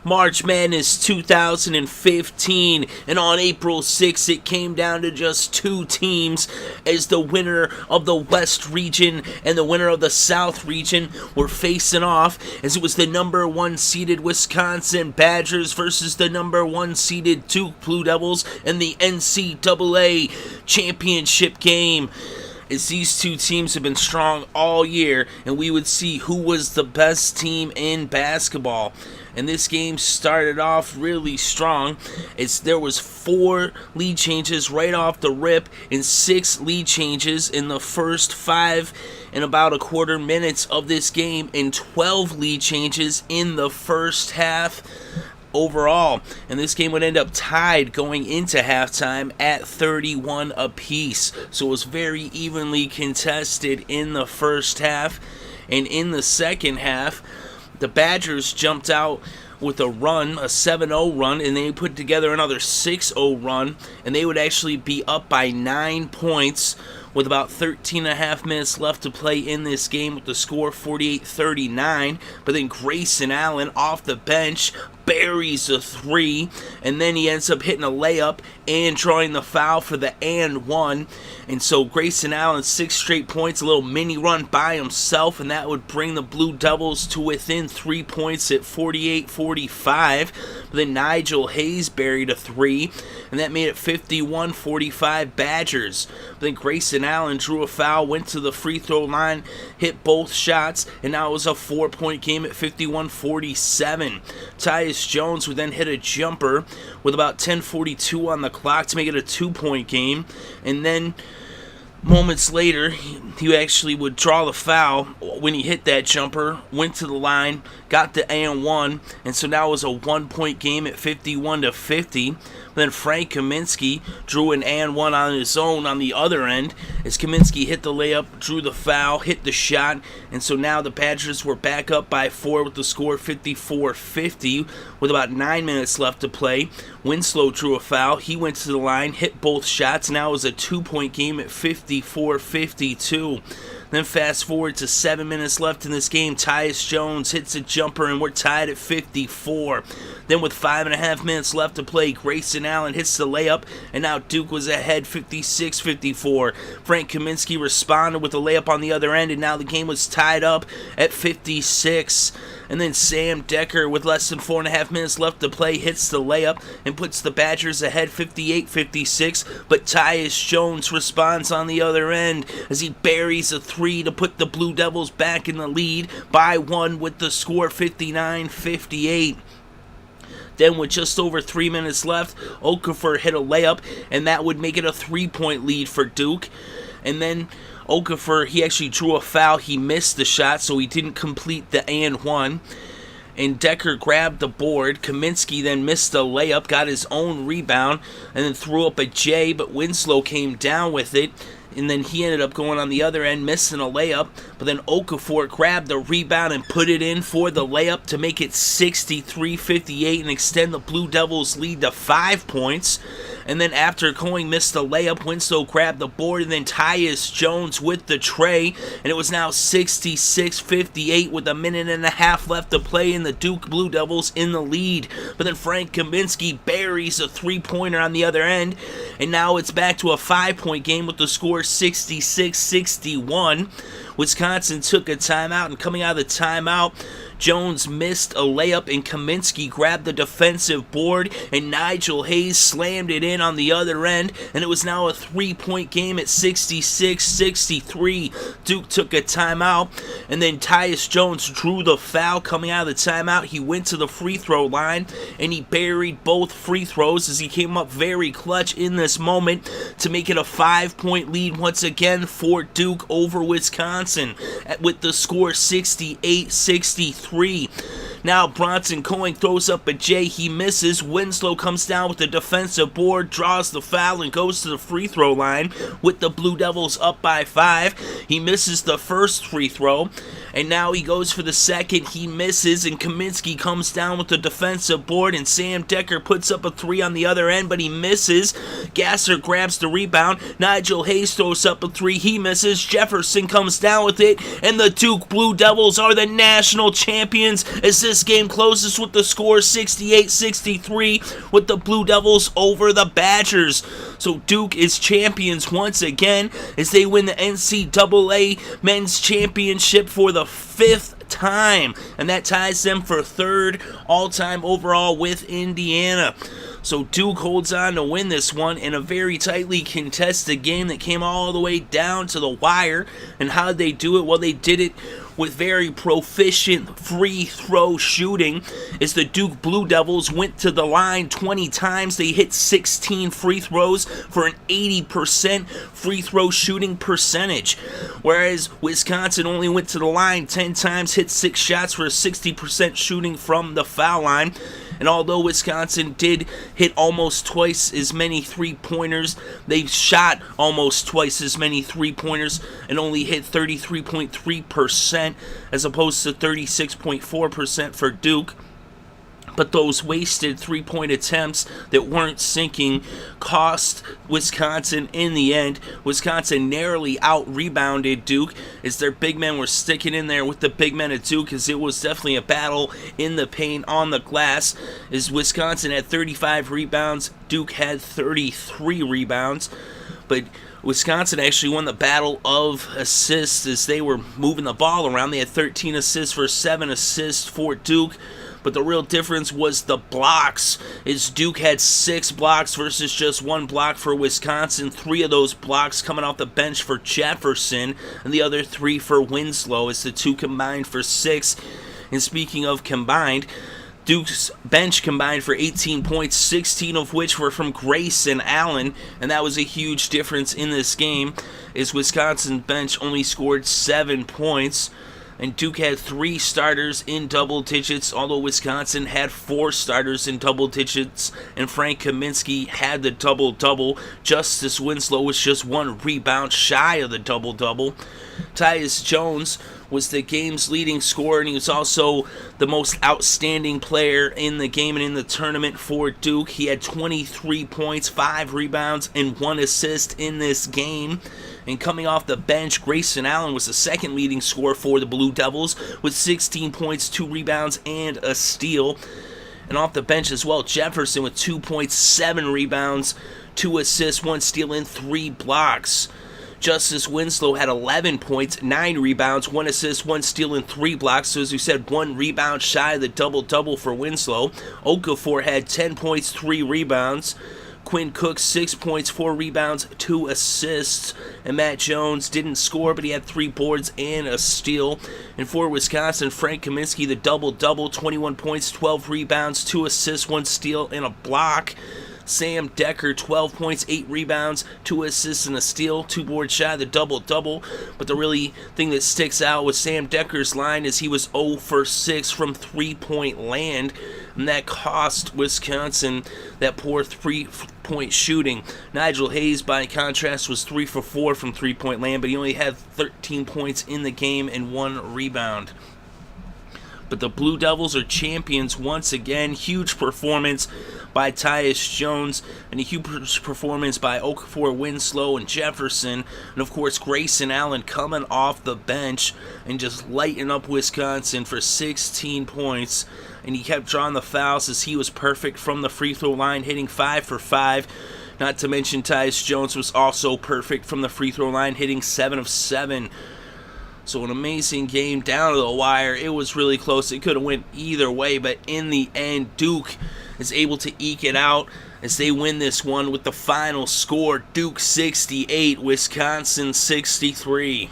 March Madness 2015, and on April 6th it came down to just two teams as the winner of the West region and the winner of the South region were facing off, as it was the number 1 seeded Wisconsin Badgers versus the number 1 seeded Duke Blue Devils in the NCAA championship game. As these two teams have been strong all year, and we would see who was the best team in basketball. And this game started off really strong, as there was 4 lead changes right off the rip and 6 lead changes in the first 5 and about a quarter minutes of this game, and 12 lead changes in the first half overall, and this game would end up tied going into halftime at 31 apiece. So it was very evenly contested in the first half, and in the second half the Badgers jumped out with a run, a 7-0 run, and they put together another 6-0 run, and they would actually be up by 9 points with about 13 and a half minutes left to play in this game, with the score 48-39. But then Grayson Allen off the bench buries a 3, and then he ends up hitting a layup and drawing the foul for the and 1. And so Grayson Allen, 6 straight points, a little mini run by himself, and that would bring the Blue Devils to within 3 points at 48-45. But then Nigel Hayes buried a 3, and that made it 51-45 Badgers. But then Grayson Allen drew a foul, went to the free throw line, hit both shots, and now it was a 4-point game at 51-47. Tyus Jones would then hit a jumper with about 10:42 on the clock to make it a 2-point game, and then moments later he actually would draw the foul when he hit that jumper, went to the line, got the and 1, and so now it was a 1-point game at 51-50. Then Frank Kaminsky drew an and 1 on his own on the other end, as Kaminsky hit the layup, drew the foul, hit the shot, and so now the Badgers were back up by 4 with the score 54-50 with about 9 minutes left to play. Winslow drew a foul, he went to the line, hit both shots, now it was a 2-point game at 54-52. Then fast forward to 7 minutes left in this game, Tyus Jones hits a jumper and we're tied at 54. Then with 5.5 minutes left to play, Grayson Allen hits the layup, and now Duke was ahead 56-54. Frank Kaminsky responded with a layup on the other end, and now the game was tied up at 56. And then Sam Dekker, with less than 4.5 minutes left to play, hits the layup and puts the Badgers ahead 58-56. But Tyus Jones responds on the other end as he buries a 3 to put the Blue Devils back in the lead by 1 with the score 59-58. Then with just over 3 minutes left, Okafor hit a layup, and that would make it a 3-point lead for Duke. And then Okafor, he actually drew a foul. He missed the shot, so he didn't complete the and 1. And Dekker grabbed the board. Kaminsky then missed a layup, got his own rebound, and then threw up a J, but Winslow came down with it. And then he ended up going on the other end, missing a layup. But then Okafor grabbed the rebound and put it in for the layup to make it 63-58 and extend the Blue Devils' lead to 5 points. And then after Coing missed the layup, Winslow grabbed the board, and then Tyus Jones with the tray. And it was now 66-58 with a minute and a half left to play, and the Duke Blue Devils in the lead. But then Frank Kaminsky buries a 3-pointer on the other end, and now it's back to a 5-point game with the score 66-61. Wisconsin took a timeout, and coming out of the timeout, Jones missed a layup, and Kaminsky grabbed the defensive board, and Nigel Hayes slammed it in on the other end, and it was now a 3-point game at 66-63. Duke took a timeout, and then Tyus Jones drew the foul coming out of the timeout. He went to the free throw line, and he buried both free throws as he came up very clutch in this moment to make it a 5-point lead once again for Duke over Wisconsin with the score 68-63. Now Bronson Coing throws up a J, he misses. Winslow comes down with the defensive board, draws the foul, and goes to the free throw line with the Blue Devils up by 5. He misses the first free throw, and now he goes for the second. He misses, and Kaminsky comes down with the defensive board, and Sam Dekker puts up a 3 on the other end, but he misses. Gasser grabs the rebound. Nigel Hayes throws up a 3. He misses. Jefferson comes down with it, and the Duke Blue Devils are the national champions as this game closes with the score 68-63 with the Blue Devils over the Badgers. So Duke is champions once again as they win the NCAA Men's Championship for the 5th time, and that ties them for 3rd all-time overall with Indiana. So Duke holds on to win this one in a very tightly contested game that came all the way down to the wire. And how did they do it? Well, they did it with very proficient free throw shooting, as the Duke Blue Devils went to the line 20 times. They hit 16 free throws for an 80% free throw shooting percentage, whereas Wisconsin only went to the line 10 times, hit 6 shots for a 60% shooting from the foul line. And although Wisconsin did hit almost twice as many three-pointers, they shot almost twice as many three-pointers and only hit 33.3% as opposed to 36.4% for Duke. But those wasted three-point attempts that weren't sinking cost Wisconsin in the end. Wisconsin narrowly out-rebounded Duke as their big men were sticking in there with the big men at Duke, as it was definitely a battle in the paint on the glass. As Wisconsin had 35 rebounds, Duke had 33 rebounds. But Wisconsin actually won the battle of assists as they were moving the ball around. They had 13 assists for 7 assists for Duke. But the real difference was the blocks, as Duke had 6 blocks versus just 1 block for Wisconsin. 3 of those blocks coming off the bench for Jefferson, and the other 3 for Winslow, as the 2 combined for 6. And speaking of combined, Duke's bench combined for 18 points, 16 of which were from Grayson Allen, and that was a huge difference in this game, as Wisconsin's bench only scored 7 points. And Duke had 3 starters in double digits, although Wisconsin had 4 starters in double digits, and Frank Kaminsky had the double-double. Justice Winslow was just 1 rebound shy of the double-double. Tyus Jones was the game's leading scorer, and he was also the most outstanding player in the game and in the tournament for Duke. He had 23 points, 5 rebounds, and 1 assist in this game. And coming off the bench, Grayson Allen was the second leading scorer for the Blue Devils with 16 points, 2 rebounds, and a steal. And off the bench as well, Jefferson with 2 points, 7 rebounds, 2 assists, 1 steal, and 3 blocks. Justice Winslow had 11 points, 9 rebounds, 1 assist, 1 steal, and 3 blocks. So as we said, 1 rebound shy of the double-double for Winslow. Okafor had 10 points, 3 rebounds. Quinn Cook, 6 points, 4 rebounds, 2 assists. And Matt Jones didn't score, but he had 3 boards and a steal. And for Wisconsin, Frank Kaminsky, the double-double, 21 points, 12 rebounds, 2 assists, 1 steal, and a block. Sam Dekker, 12 points, 8 rebounds, 2 assists, and a steal, 2 boards shy of the double-double. But the really thing that sticks out with Sam Dekker's line is he was 0 for 6 from three-point land, and that cost Wisconsin that poor three-point shooting. Nigel Hayes, by contrast, was 3 for 4 from three-point land, but he only had 13 points in the game and 1 rebound. But the Blue Devils are champions once again. Huge performance by Tyus Jones, and a huge performance by Okafor, Winslow, and Jefferson. And of course, Grayson Allen coming off the bench and just lighting up Wisconsin for 16 points. And he kept drawing the fouls as he was perfect from the free throw line, hitting 5 for 5. Not to mention Tyus Jones was also perfect from the free throw line, hitting 7 of 7. So an amazing game down to the wire. It was really close. It could have went either way, but in the end, Duke is able to eke it out as they win this one with the final score, Duke 68, Wisconsin 63.